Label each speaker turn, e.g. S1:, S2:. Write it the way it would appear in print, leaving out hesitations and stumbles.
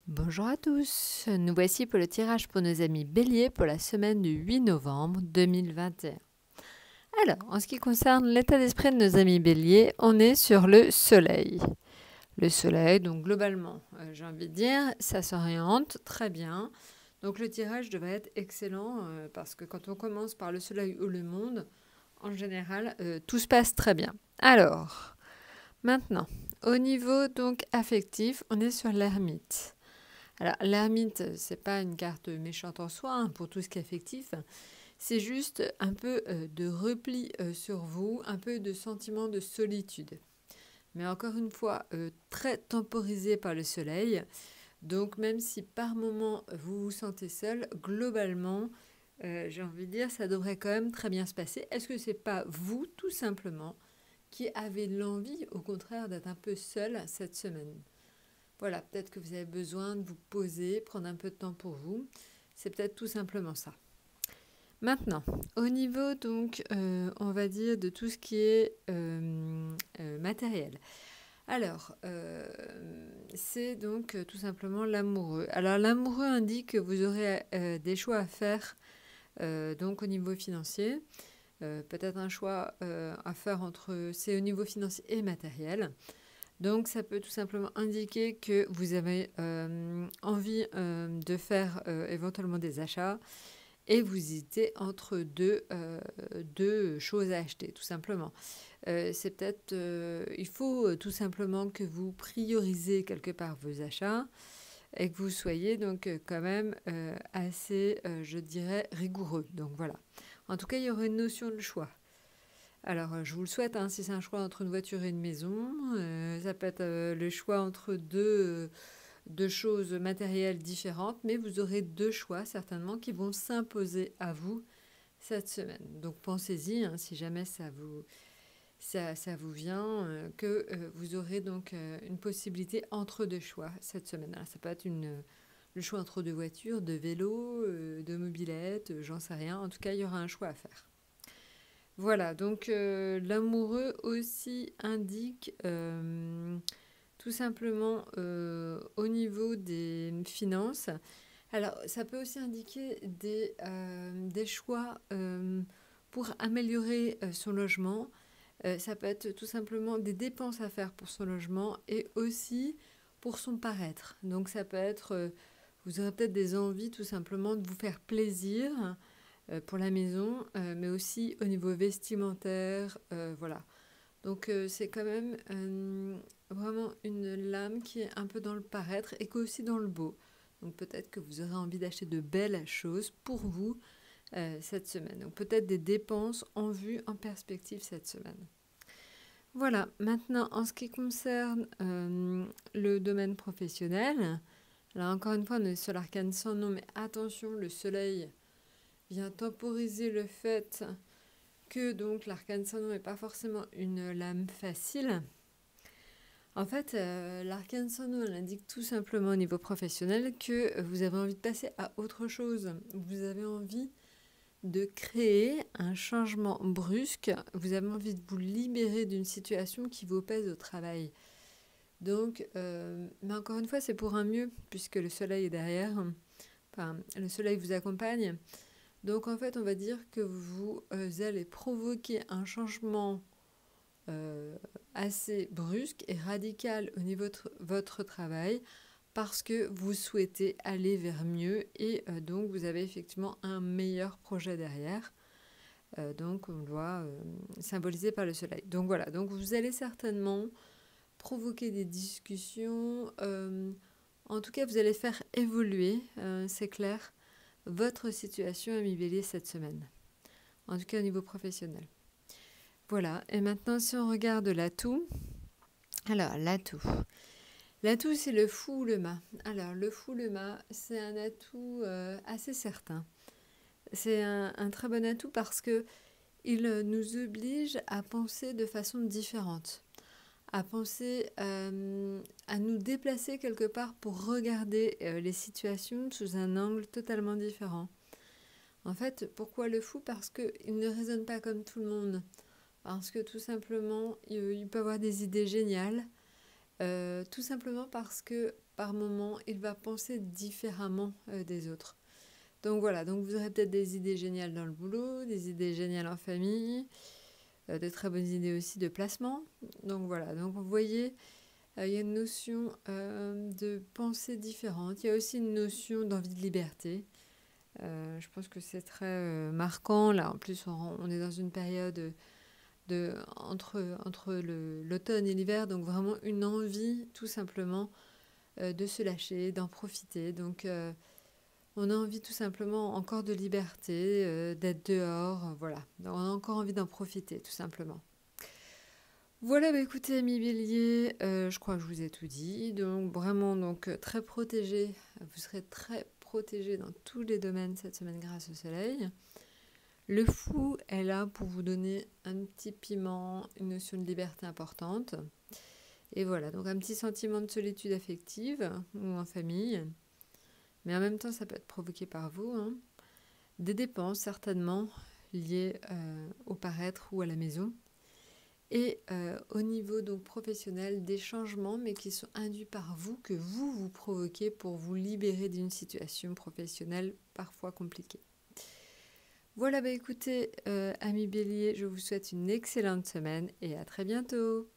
S1: Bonjour à tous, nous voici pour le tirage pour nos amis Bélier pour la semaine du 8 novembre 2021. Alors, en ce qui concerne l'état d'esprit de nos amis Bélier, on est sur le soleil. Le soleil, donc globalement, j'ai envie de dire, ça s'oriente très bien. Donc le tirage devrait être excellent parce que quand on commence par le soleil ou le monde, en général, tout se passe très bien. Alors, maintenant, au niveau donc affectif, on est sur l'ermite. Alors, l'ermite, c'est pas une carte méchante en soi pour tout ce qui est affectif. C'est juste un peu de repli sur vous, un peu de sentiment de solitude. Mais encore une fois, très temporisé par le soleil. Donc, même si par moment vous vous sentez seul, globalement, j'ai envie de dire, ça devrait quand même très bien se passer. Est-ce que c'est pas vous, tout simplement, qui avez l'envie, au contraire, d'être un peu seul cette semaine ? Voilà, peut-être que vous avez besoin de vous poser, prendre un peu de temps pour vous. C'est peut-être tout simplement ça. Maintenant, au niveau donc, on va dire de tout ce qui est matériel. Alors, c'est donc tout simplement l'amoureux. Alors, l'amoureux indique que vous aurez des choix à faire donc au niveau financier. Peut-être un choix à faire entre, c'est au niveau financier et matériel. Donc, ça peut tout simplement indiquer que vous avez envie de faire éventuellement des achats et vous hésitez entre deux choses à acheter, tout simplement. C'est peut-être, il faut tout simplement que vous priorisez quelque part vos achats et que vous soyez donc quand même assez, je dirais, rigoureux. Donc voilà. En tout cas, il y aura une notion de choix. Alors, je vous le souhaite, hein, si c'est un choix entre une voiture et une maison, ça peut être le choix entre deux choses matérielles différentes, mais vous aurez deux choix certainement qui vont s'imposer à vous cette semaine. Donc, pensez-y, hein, si jamais ça vous vient, que vous aurez donc une possibilité entre deux choix cette semaine. Alors, ça peut être le choix entre deux voitures, deux vélos, deux mobylettes, j'en sais rien. En tout cas, il y aura un choix à faire. Voilà, donc l'amoureux aussi indique tout simplement au niveau des finances. Alors, ça peut aussi indiquer des choix pour améliorer son logement. Ça peut être tout simplement des dépenses à faire pour son logement et aussi pour son paraître. Donc, ça peut être, vous aurez peut-être des envies tout simplement de vous faire plaisir pour la maison, mais aussi au niveau vestimentaire, voilà. Donc c'est quand même vraiment une lame qui est un peu dans le paraître et aussi dans le beau. Donc peut-être que vous aurez envie d'acheter de belles choses pour vous cette semaine. Donc peut-être des dépenses en vue, en perspective cette semaine. Voilà, maintenant en ce qui concerne le domaine professionnel, là encore une fois on est sur l'arcane sans nom, mais attention, le soleil vient temporiser le fait que donc l'arcane sans nom n'est pas forcément une lame facile. En fait, l'arcane sans nom indique tout simplement au niveau professionnel que vous avez envie de passer à autre chose. Vous avez envie de créer un changement brusque. Vous avez envie de vous libérer d'une situation qui vous pèse au travail. Donc, mais encore une fois, c'est pour un mieux, puisque le soleil est derrière. Enfin, le soleil vous accompagne. Donc en fait, on va dire que vous allez provoquer un changement assez brusque et radical au niveau de votre travail parce que vous souhaitez aller vers mieux et donc vous avez effectivement un meilleur projet derrière. Donc on doit symboliser par le soleil. Donc voilà, donc vous allez certainement provoquer des discussions. En tout cas, vous allez faire évoluer, c'est clair, votre situation, ami Bélier, cette semaine. En tout cas, au niveau professionnel. Voilà. Et maintenant, si on regarde l'atout. Alors, l'atout. L'atout, c'est le fou ou le mât. Alors, le fou, le mât, c'est un atout assez certain. C'est un très bon atout parce que il nous oblige à penser de façon différente. À penser, à nous déplacer quelque part pour regarder les situations sous un angle totalement différent. En fait, pourquoi le fou ? Parce qu'il ne raisonne pas comme tout le monde. Parce que tout simplement, il peut avoir des idées géniales. Tout simplement parce que par moment, il va penser différemment des autres. Donc voilà, donc vous aurez peut-être des idées géniales dans le boulot, des idées géniales en famille, de très bonnes idées aussi de placement. Donc voilà, donc vous voyez, il y a une notion de pensée différente. Il y a aussi une notion d'envie de liberté. Je pense que c'est très marquant. Là, en plus, on est dans une période entre l'automne et l'hiver, donc vraiment une envie tout simplement de se lâcher, d'en profiter. Donc on a envie tout simplement encore de liberté, d'être dehors, voilà. Donc, on a encore envie d'en profiter tout simplement. Voilà, bah écoutez, amis Bélier, je crois que je vous ai tout dit. Donc vraiment, donc très protégé. Vous serez très protégé dans tous les domaines cette semaine grâce au soleil. Le fou est là pour vous donner un petit piment, une notion de liberté importante. Et voilà, donc un petit sentiment de solitude affective ou en famille. Mais en même temps, ça peut être provoqué par vous. Hein. Des dépenses certainement liées au paraître ou à la maison. Et au niveau donc professionnel, des changements, mais qui sont induits par vous, que vous provoquez pour vous libérer d'une situation professionnelle parfois compliquée. Voilà, bah écoutez, amis Bélier, je vous souhaite une excellente semaine et à très bientôt.